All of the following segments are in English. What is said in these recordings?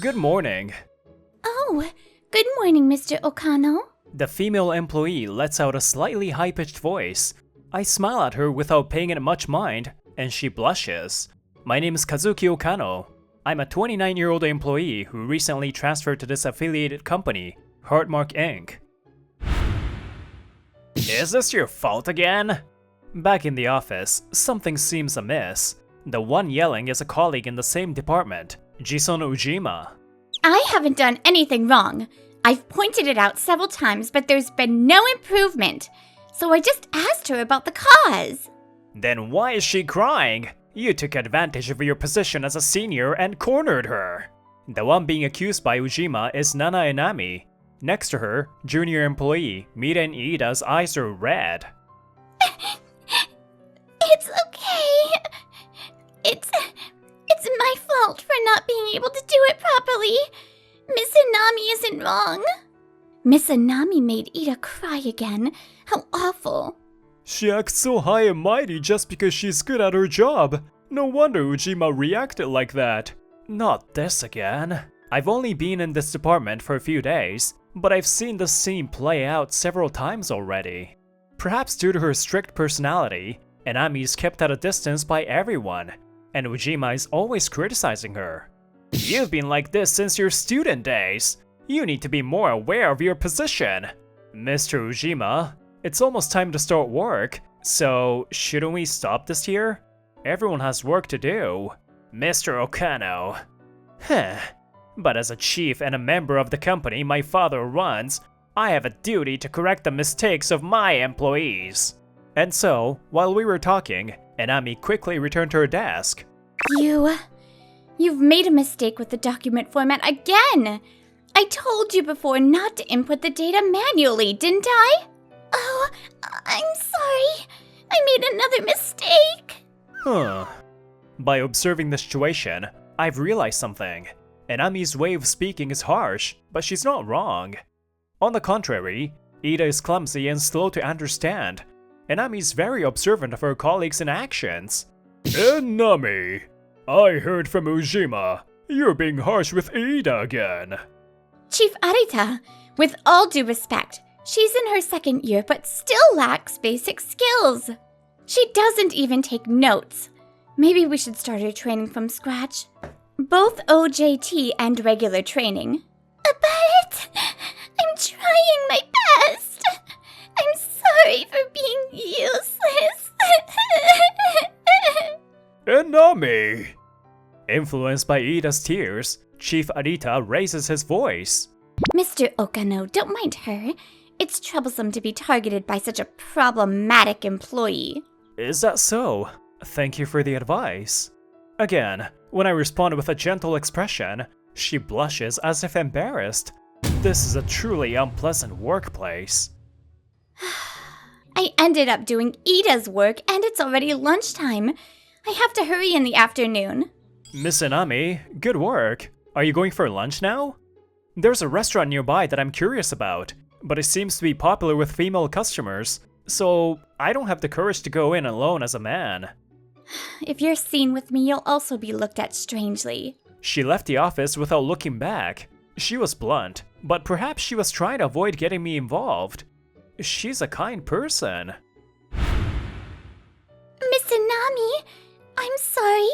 Good morning. Oh, good morning, Mr. Okano. The female employee lets out a slightly high-pitched voice. I smile at her without paying it much mind, and she blushes. My name is Kazuki Okano. I'm a 29-year-old employee who recently transferred to this affiliated company, Heartmark Inc. Is this your fault again? Back in the office, something seems amiss. The one yelling is a colleague in the same department, Jon Ojima. I haven't done anything wrong. I've pointed it out several times, but there's been no improvement. So I just asked her about the cause. Then why is she crying? You took advantage of your position as a senior and cornered her. The one being accused by Ojima is Nana Andami. Next to her, junior employee Mira and Iida's eyes are red. It's okay. It's my fault for not being able to do it properly. Miss Andami isn't wrong. Miss Andami made Iida cry again. How awful. She acts so high and mighty just because she's good at her job. No wonder Ojima reacted like that. Not this again. I've only been in this department for a few days, but I've seen this scene play out several times already. Perhaps due to her strict personality, Andami's kept at a distance by everyone, and Ojima is always criticizing her. You've been like this since your student days. You need to be more aware of your position. Mr. Ojima, it's almost time to start work, so shouldn't we stop this here? Everyone has work to do. Mr. Okano. But as a chief and a member of the company my father runs, I have a duty to correct the mistakes of my employees. And so, while we were talking, Andami quickly returned to her desk. You've made a mistake with the document format again! I told you before not to input the data manually, didn't I? Oh, I'm sorry. I made another mistake. By observing the situation, I've realized something. Andami's way of speaking is harsh, but she's not wrong. On the contrary, Iida is clumsy and slow to understand. Andami's very observant of her colleagues' and actions. Andami, I heard from Ojima. You're being harsh with Iida again. Chief Arita, with all due respect, she's in her second year but still lacks basic skills. She doesn't even take notes. Maybe we should start her training from scratch. Both OJT and regular training. But I'm trying my best. I'm sorry for being useless. Andami! Influenced by Iida's tears, Chief Arita raises his voice. Mr. Okano, don't mind her. It's troublesome to be targeted by such a problematic employee. Is that so? Thank you for the advice. Again, when I respond with a gentle expression, she blushes as if embarrassed. This is a truly unpleasant workplace. I ended up doing Iida's work and it's already lunchtime. I have to hurry in the afternoon. Miss Andami, good work. Are you going for lunch now? There's a restaurant nearby that I'm curious about, but it seems to be popular with female customers, so I don't have the courage to go in alone as a man. If you're seen with me, you'll also be looked at strangely. She left the office without looking back. She was blunt, but perhaps she was trying to avoid getting me involved. She's a kind person. Miss Andami, I'm sorry.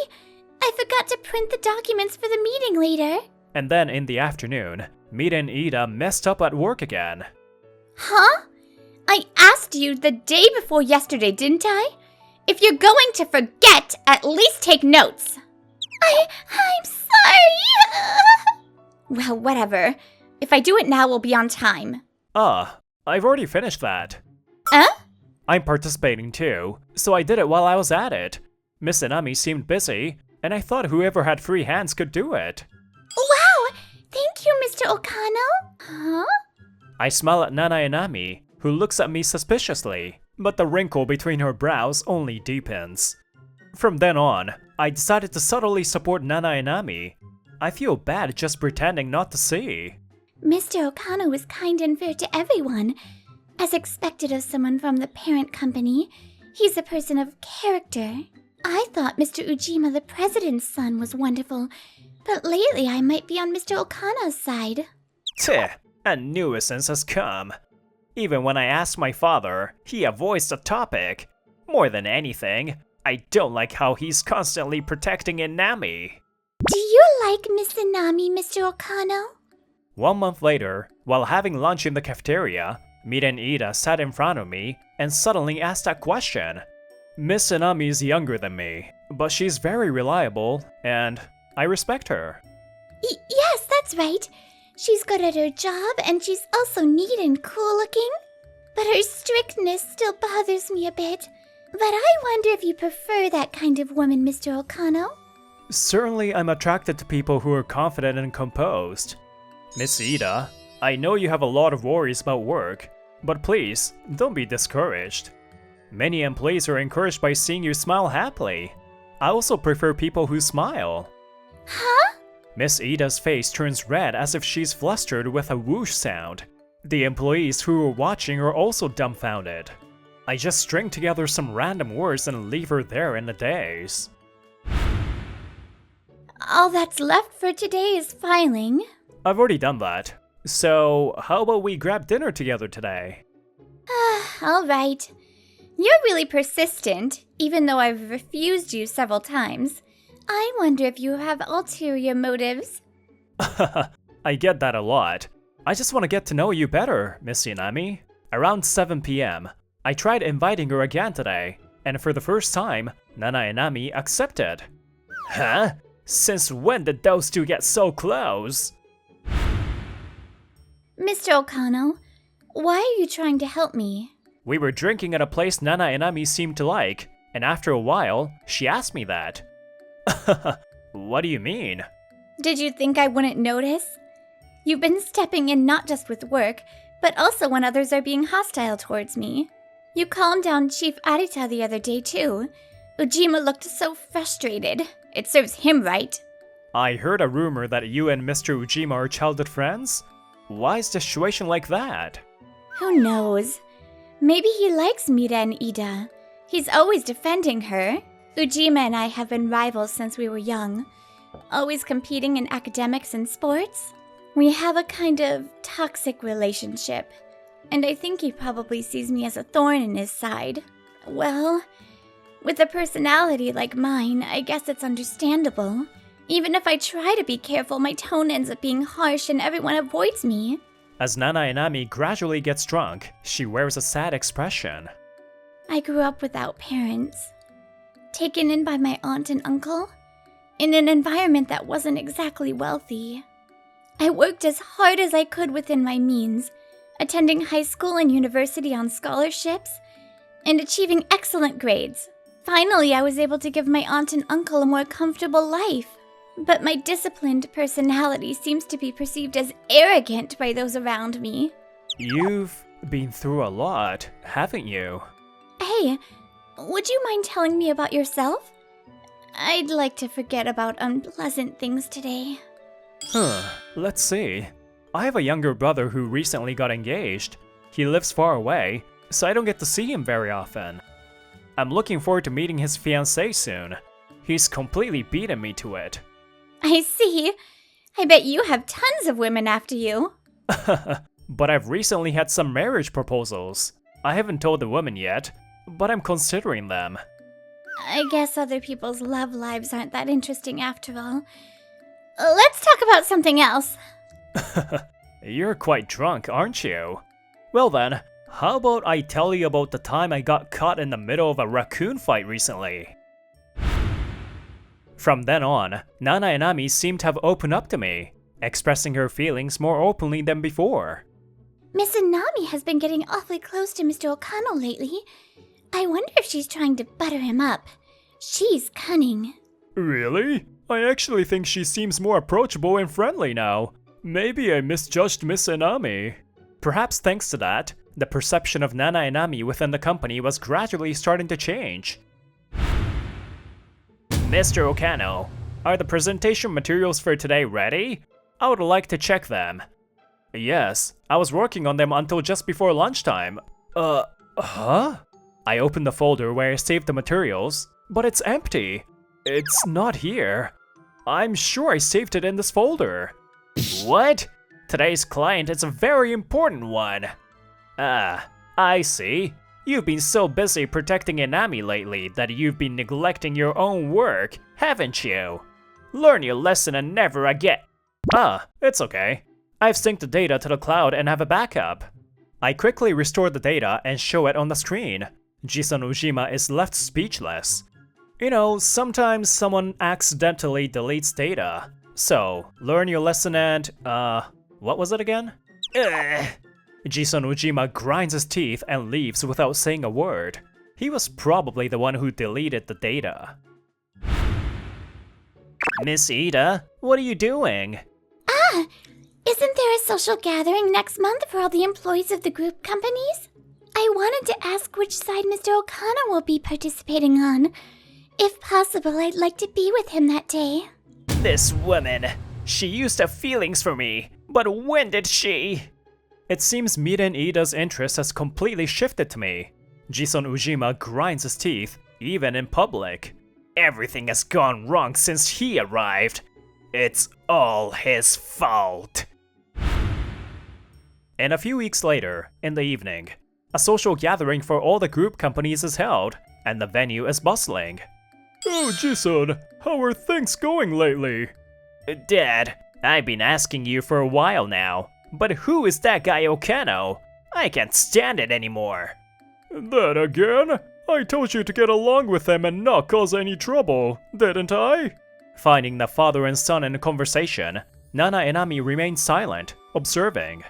I forgot to print the documents for the meeting later. And then in the afternoon, Mira and Iida messed up at work again. Huh? I asked you the day before yesterday, didn't I? If you're going to forget, at least take notes. I'm sorry. Well, whatever. If I do it now, we'll be on time. I've already finished that. I'm participating too, so I did it while I was at it. Miss Andami seemed busy, and I thought whoever had free hands could do it. Wow! Thank you, Mr. Okano. Huh? I smile at Nana Andami, who looks at me suspiciously, but the wrinkle between her brows only deepens. From then on, I decided to subtly support Nana Andami. I feel bad just pretending not to see. Mr. Okano is kind and fair to everyone. As expected of someone from the parent company, he's a person of character. I thought Mr. Ojima, the president's son, was wonderful, But lately I might be on Mr. Okano's side. Tch, a nuisance has come. Even when I asked my father, he avoids the topic. More than anything, I don't like how he's constantly protecting Andami. Do you like Miss Andami, Mr. Okano? 1 month later, while having lunch in the cafeteria, Mira and Ida sat in front of me and suddenly asked that question. Miss Andami is younger than me, but she's very reliable, and I respect her. Yes, that's right. She's good at her job, and she's also neat and cool looking. But her strictness still bothers me a bit. But I wonder if you prefer that kind of woman, Mr. Okano? Certainly I'm attracted to people who are confident and composed. Miss Ida, I know you have a lot of worries about work, but please, don't be discouraged. Many employees are encouraged by seeing you smile happily. I also prefer people who smile. Huh? Miss Ida's face turns red as if she's flustered with a whoosh sound. The employees who were watching are also dumbfounded. I just string together some random words and leave her there in a daze. All that's left for today is filing. I've already done that. So, how about we grab dinner together today? All right. You're really persistent, even though I've refused you several times. I wonder if you have ulterior motives. I get that a lot. I just want to get to know you better, Miss Andami. Around 7 p.m., I tried inviting her again today, and for the first time, Nana Andami accepted. Huh? Since when did those two get so close? Mr. Okano, why are you trying to help me? We were drinking at a place Nana Andami seemed to like, and after a while, she asked me that. What do you mean? Did you think I wouldn't notice? You've been stepping in not just with work, but also when others are being hostile towards me. You calmed down Chief Arita the other day too. Ojima looked so frustrated. It serves him right. I heard a rumor that you and Mr. Ojima are childhood friends? Why is the situation like that? Who knows? Maybe he likes Mira and Ida. He's always defending her. Ojima and I have been rivals since we were young, always competing in academics and sports. We have a kind of toxic relationship, and I think he probably sees me as a thorn in his side. Well, with a personality like mine, I guess it's understandable. Even if I try to be careful, my tone ends up being harsh and everyone avoids me. As Nana Andami gradually gets drunk, she wears a sad expression. I grew up without parents, taken in by my aunt and uncle, in an environment that wasn't exactly wealthy. I worked as hard as I could within my means, attending high school and university on scholarships, and achieving excellent grades. Finally, I was able to give my aunt and uncle a more comfortable life. But my disciplined personality seems to be perceived as arrogant by those around me. You've been through a lot, haven't you? Hey, would you mind telling me about yourself? I'd like to forget about unpleasant things today. Let's see. I have a younger brother who recently got engaged. He lives far away, so I don't get to see him very often. I'm looking forward to meeting his fiancée soon. He's completely beaten me to it. I see. I bet you have tons of women after you. But I've recently had some marriage proposals. I haven't told the women yet, but I'm considering them. I guess other people's love lives aren't that interesting after all. Let's talk about something else. You're quite drunk, aren't you? Well then, how about I tell you about the time I got caught in the middle of a raccoon fight recently? From then on, Nana Andami seemed to have opened up to me, expressing her feelings more openly than before. Miss Andami has been getting awfully close to Mr. Okano lately. I wonder if she's trying to butter him up. She's cunning. Really? I actually think she seems more approachable and friendly now. Maybe I misjudged Miss Andami. Perhaps thanks to that, the perception of Nana Andami within the company was gradually starting to change. Mr. Okano, are the presentation materials for today ready? I would like to check them. Yes, I was working on them until just before lunchtime. Huh? I opened the folder where I saved the materials, but it's empty. It's not here. I'm sure I saved it in this folder. What? Today's client is a very important one. Ah, I see. You've been so busy protecting Andami lately that you've been neglecting your own work, haven't you? Learn your lesson and never again. Ah, it's okay. I've synced the data to the cloud and have a backup. I quickly restore the data and show it on the screen. Jon Ojima is left speechless. You know, sometimes someone accidentally deletes data. So, learn your lesson and, what was it again? Ugh. Jon Ojima grinds his teeth and leaves without saying a word. He was probably the one who deleted the data. Miss Ida, what are you doing? Ah, isn't there a social gathering next month for all the employees of the group companies? I wanted to ask which side Mr. Okano will be participating on. If possible, I'd like to be with him that day. This woman, she used to have feelings for me, but when did she? It seems Mita and Ida's interest has completely shifted to me. Jon Ojima grinds his teeth, even in public. Everything has gone wrong since he arrived. It's all his fault. And a few weeks later, in the evening, a social gathering for all the group companies is held, and the venue is bustling. Oh, Jisun, how are things going lately? Dad, I've been asking you for a while now, but who is that guy Okano? I can't stand it anymore. That again? I told you to get along with him and not cause any trouble, didn't I? Finding the father and son in a conversation, Nana and Ami remain silent, observing.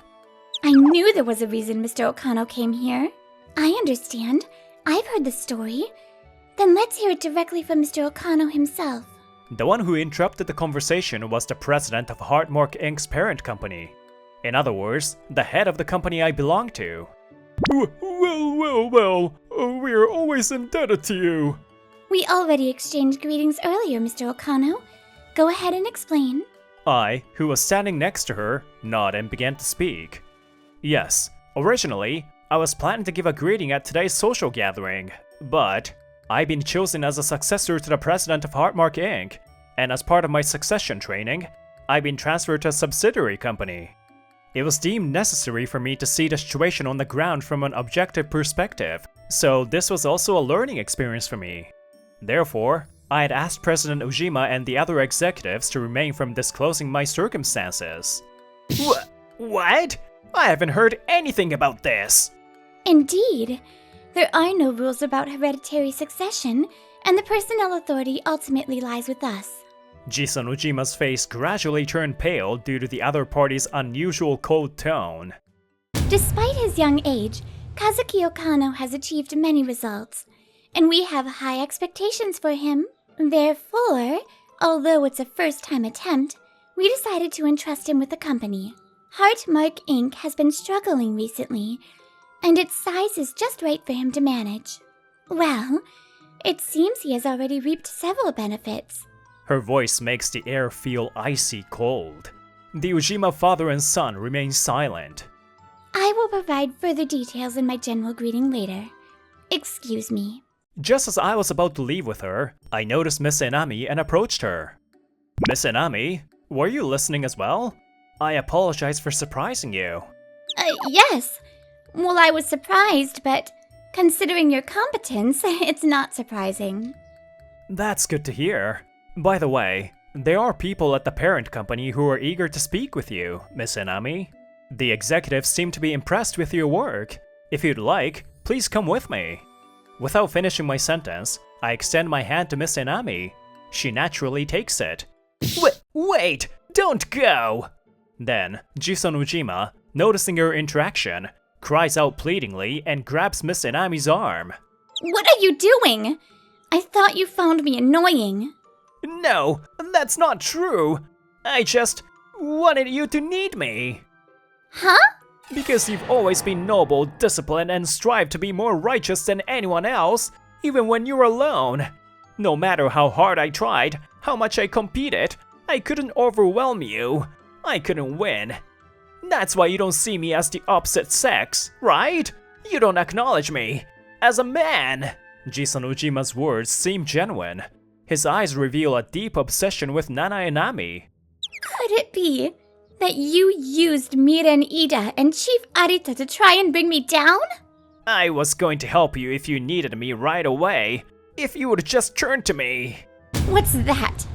I knew there was a reason Mr. Okano came here. I understand. I've heard the story. Then let's hear it directly from Mr. Okano himself. The one who interrupted the conversation was the president of Heartmark Inc.'s parent company. In other words, the head of the company I belong to. Well, we're always indebted to you. We already exchanged greetings earlier, Mr. Okano. Go ahead and explain. I, who was standing next to her, nodded and began to speak. Yes, originally, I was planning to give a greeting at today's social gathering, but I've been chosen as a successor to the president of Heartmark Inc., and as part of my succession training, I've been transferred to a subsidiary company. It was deemed necessary for me to see the situation on the ground from an objective perspective, so this was also a learning experience for me. Therefore, I had asked President Ojima and the other executives to remain from disclosing my circumstances. What? I haven't heard anything about this! Indeed. There are no rules about hereditary succession, and the personnel authority ultimately lies with us. Jon Ojima's face gradually turned pale due to the other party's unusual cold tone. Despite his young age, Kazuki Okano has achieved many results, and we have high expectations for him. Therefore, although it's a first-time attempt, we decided to entrust him with the company. Heartmark Inc. has been struggling recently, and its size is just right for him to manage. Well, it seems he has already reaped several benefits. Her voice makes the air feel icy cold. The Ojima father and son remain silent. I will provide further details in my general greeting later. Excuse me. Just as I was about to leave with her, I noticed Miss Andami and approached her. Miss Andami, were you listening as well? I apologize for surprising you. Yes. Well, I was surprised, but considering your competence, it's not surprising. That's good to hear. By the way, there are people at the parent company who are eager to speak with you, Miss Andami. The executives seem to be impressed with your work. If you'd like, please come with me. Without finishing my sentence, I extend my hand to Miss Andami. She naturally takes it. Wait! Don't go! Then, Jon Ojima, noticing her interaction, cries out pleadingly and grabs Miss Andami's arm. What are you doing? I thought you found me annoying. No, that's not true. I just wanted you to need me. Huh? Because you've always been noble, disciplined, and strive to be more righteous than anyone else, even when you're alone. No matter how hard I tried, how much I competed, I couldn't overwhelm you. I couldn't win. That's why you don't see me as the opposite sex, right? You don't acknowledge me as a man. Jon Ojima's words seem genuine. His eyes reveal a deep obsession with Nana Inami. Could it be that you used Miren Ida and Chief Arita to try and bring me down? I was going to help you if you needed me right away. If you would just turn to me. What's that?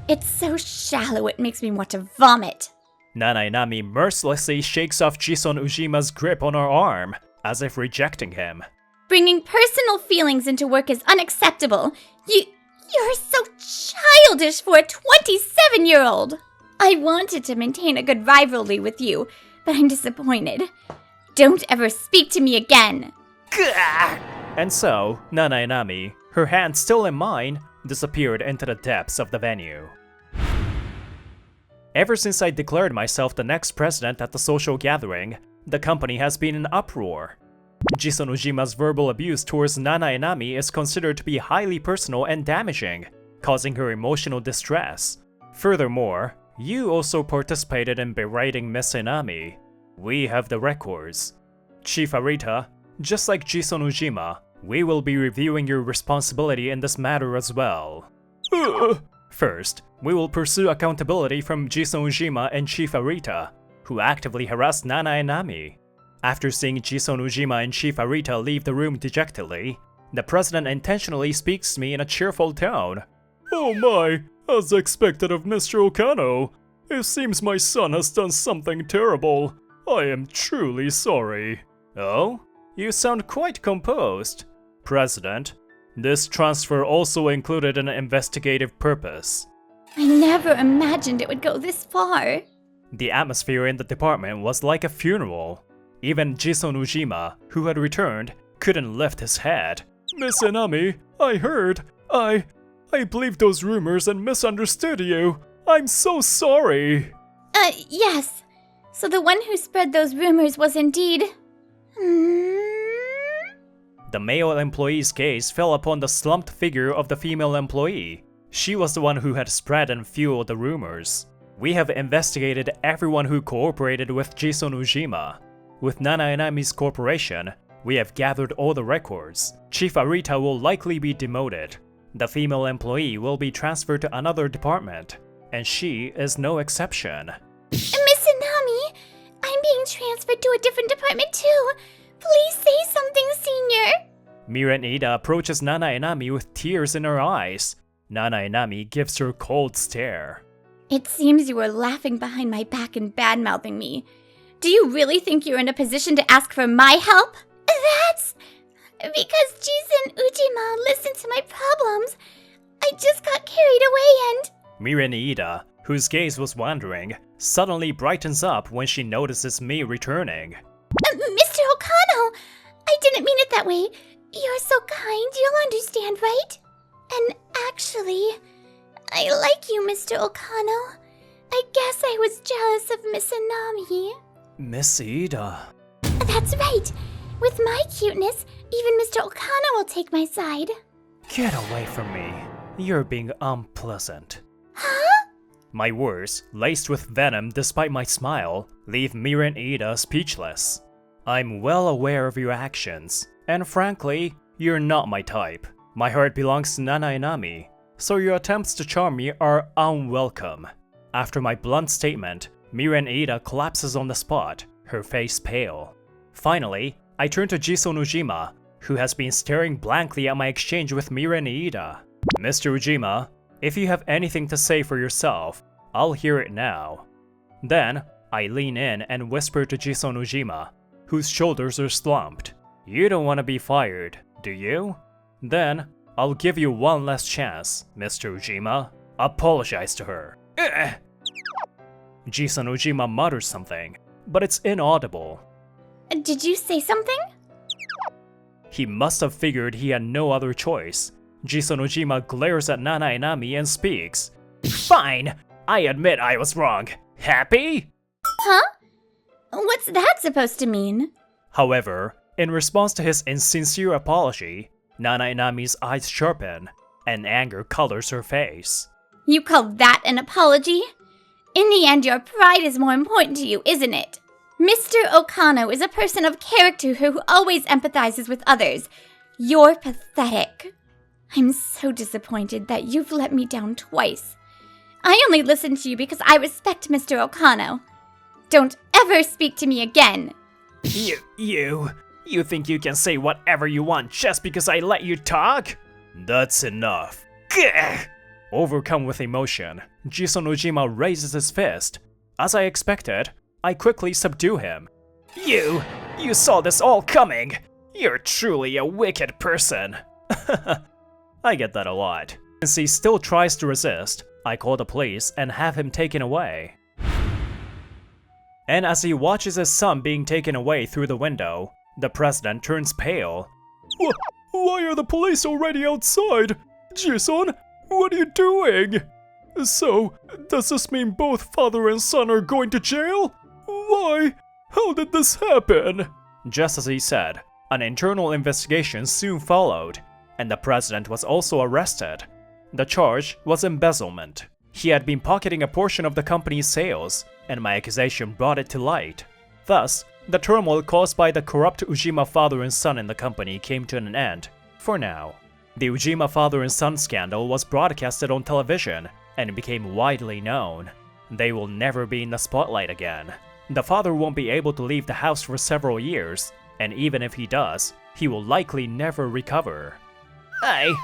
It's so shallow it makes me want to vomit. Nana Inami mercilessly shakes off Jon Ojima's grip on her arm, as if rejecting him. Bringing personal feelings into work is unacceptable. You're so childish for a 27-year-old. I wanted to maintain a good rivalry with you, but I'm disappointed. Don't ever speak to me again. And so, Nana Inami, her hand still in mine, disappeared into the depths of the venue. Ever since I declared myself the next president at the social gathering, the company has been in uproar. Jon Ojima's verbal abuse towards Nana Inami is considered to be highly personal and damaging, causing her emotional distress. Furthermore, you also participated in berating Miss Inami. We have the records. Chief Arita, just like Jon Ojima, we will be reviewing your responsibility in this matter as well. First, we will pursue accountability from Jon Ojima and Chief Arita, who actively harassed Nana Inami. After seeing Jon Ojima and Chief Arita leave the room dejectedly, the president intentionally speaks to me in a cheerful tone. Oh my, as expected of Mr. Okano. It seems my son has done something terrible. I am truly sorry. Oh? You sound quite composed. President, this transfer also included an investigative purpose. I never imagined it would go this far. The atmosphere in the department was like a funeral. Even Jon Ojima, who had returned, couldn't lift his head. Miss Inami, I heard. I believed those rumors and misunderstood you. I'm so sorry. Yes. So the one who spread those rumors was indeed... The male employee's gaze fell upon the slumped figure of the female employee. She was the one who had spread and fueled the rumors. We have investigated everyone who cooperated with Jon Ojima. With Nana Inami's corporation, we have gathered all the records. Chief Arita will likely be demoted. The female employee will be transferred to another department, and she is no exception. Miss Inami, I'm being transferred to a different department too. Please say something, Senior. Miren Ida approaches Nana Inami with tears in her eyes. Nana Inami gives her a cold stare. It seems you were laughing behind my back and bad-mouthing me. Do you really think you're in a position to ask for my help? That's because Jon Ojima listened to my problems. I just got carried away and... Miren Ida, whose gaze was wandering, suddenly brightens up when she notices me returning. Mr. Okano, I didn't mean it that way. You're so kind, you'll understand, right? And actually, I like you, Mr. Okano. I guess I was jealous of Miss Inami. Miss Ida. That's right. With my cuteness, even Mr. Okano will take my side. Get away from me. You're being unpleasant. Huh? My words, laced with venom despite my smile, leave Miren Ida speechless. I'm well aware of your actions, and frankly, you're not my type. My heart belongs to Nana Inami, so your attempts to charm me are unwelcome. After my blunt statement, Miren Ida collapses on the spot, her face pale. Finally, I turn to Jon Ojima, who has been staring blankly at my exchange with Miren Ida. Mr. Ojima, if you have anything to say for yourself, I'll hear it now. Then, I lean in and whisper to Jon Ojima, whose shoulders are slumped. You don't want to be fired, do you? Then, I'll give you one last chance, Mr. Ojima. Apologize to her. Jon Ojima mutters something, but it's inaudible. Did you say something? He must have figured he had no other choice. Jon Ojima glares at Nana Inami and speaks. Fine, I admit I was wrong. Happy? Huh? What's that supposed to mean? However, in response to his insincere apology, Nana Inami's eyes sharpen, and anger colors her face. You call that an apology? In the end, your pride is more important to you, isn't it? Mr. Okano is a person of character who always empathizes with others. You're pathetic. I'm so disappointed that you've let me down twice. I only listened to you because I respect Mr. Okano. Don't ever speak to me again. You think you can say whatever you want just because I let you talk? That's enough. Gah! Overcome with emotion, Jon Ojima raises his fist. As I expected, I quickly subdue him. You saw this all coming. You're truly a wicked person. I get that a lot. Since he still tries to resist, I call the police and have him taken away. And as he watches his son being taken away through the window, the president turns pale. Why are the police already outside? Jason, what are you doing? So, does this mean both father and son are going to jail? Why? How did this happen? Just as he said, an internal investigation soon followed, and the president was also arrested. The charge was embezzlement. He had been pocketing a portion of the company's sales, and my accusation brought it to light. Thus, the turmoil caused by the corrupt Ujima father and son in the company came to an end, for now. The Ujima father and son scandal was broadcasted on television and became widely known. They will never be in the spotlight again. The father won't be able to leave the house for several years, and even if he does, he will likely never recover. I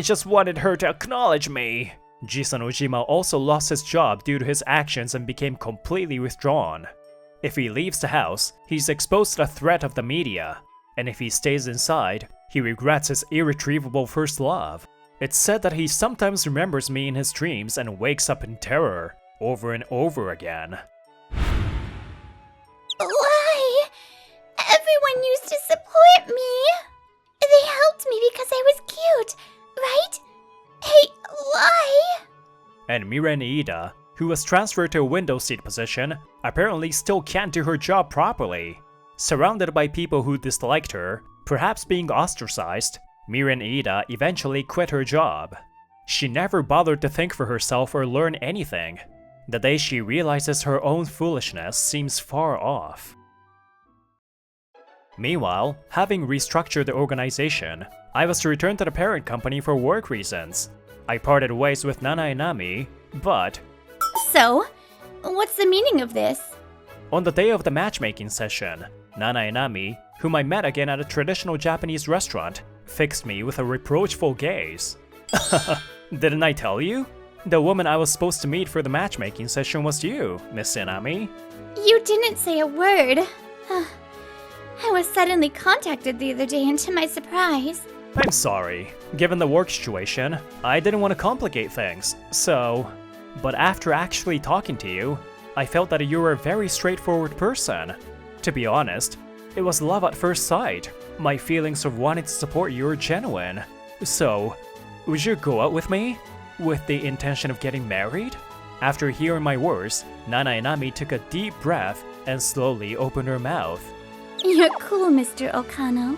just wanted her to acknowledge me. Jon Ojima also lost his job due to his actions and became completely withdrawn. If he leaves the house, he's exposed to the threat of the media, and if he stays inside, he regrets his irretrievable first love. It's said that he sometimes remembers me in his dreams and wakes up in terror, over and over again. Why? Everyone used to support me. They helped me because I was cute, right? Hey, why? And Miren Iida, who was transferred to a window seat position, apparently still can't do her job properly. Surrounded by people who disliked her, perhaps being ostracized, Miren Iida eventually quit her job. She never bothered to think for herself or learn anything. The day she realizes her own foolishness seems far off. Meanwhile, having restructured the organization, I was to return to the parent company for work reasons. I parted ways with Nana and Nami, but... So, what's the meaning of this? On the day of the matchmaking session, Nana and Nami, whom I met again at a traditional Japanese restaurant, fixed me with a reproachful gaze. Didn't I tell you? The woman I was supposed to meet for the matchmaking session was you, Miss Inami. You didn't say a word. I was suddenly contacted the other day, and to my surprise... I'm sorry. Given the work situation, I didn't want to complicate things, so... But after actually talking to you, I felt that you were a very straightforward person. To be honest, it was love at first sight. My feelings of wanting to support you are genuine. So, would you go out with me? With the intention of getting married? After hearing my words, Nana and Nami took a deep breath and slowly opened her mouth. You're cool, Mr. Okano.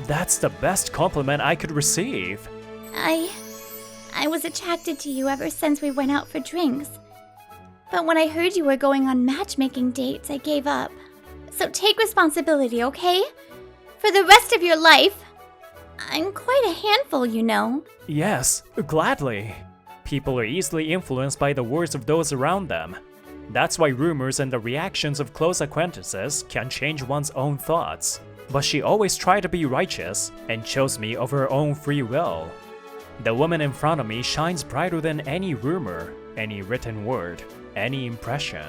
That's the best compliment I could receive. I was attracted to you ever since we went out for drinks. But when I heard you were going on matchmaking dates, I gave up. So take responsibility, okay? For the rest of your life. I'm quite a handful, you know. Yes, gladly. People are easily influenced by the words of those around them. That's why rumors and the reactions of close acquaintances can change one's own thoughts. But she always tried to be righteous and chose me of her own free will. The woman in front of me shines brighter than any rumor, any written word, any impression.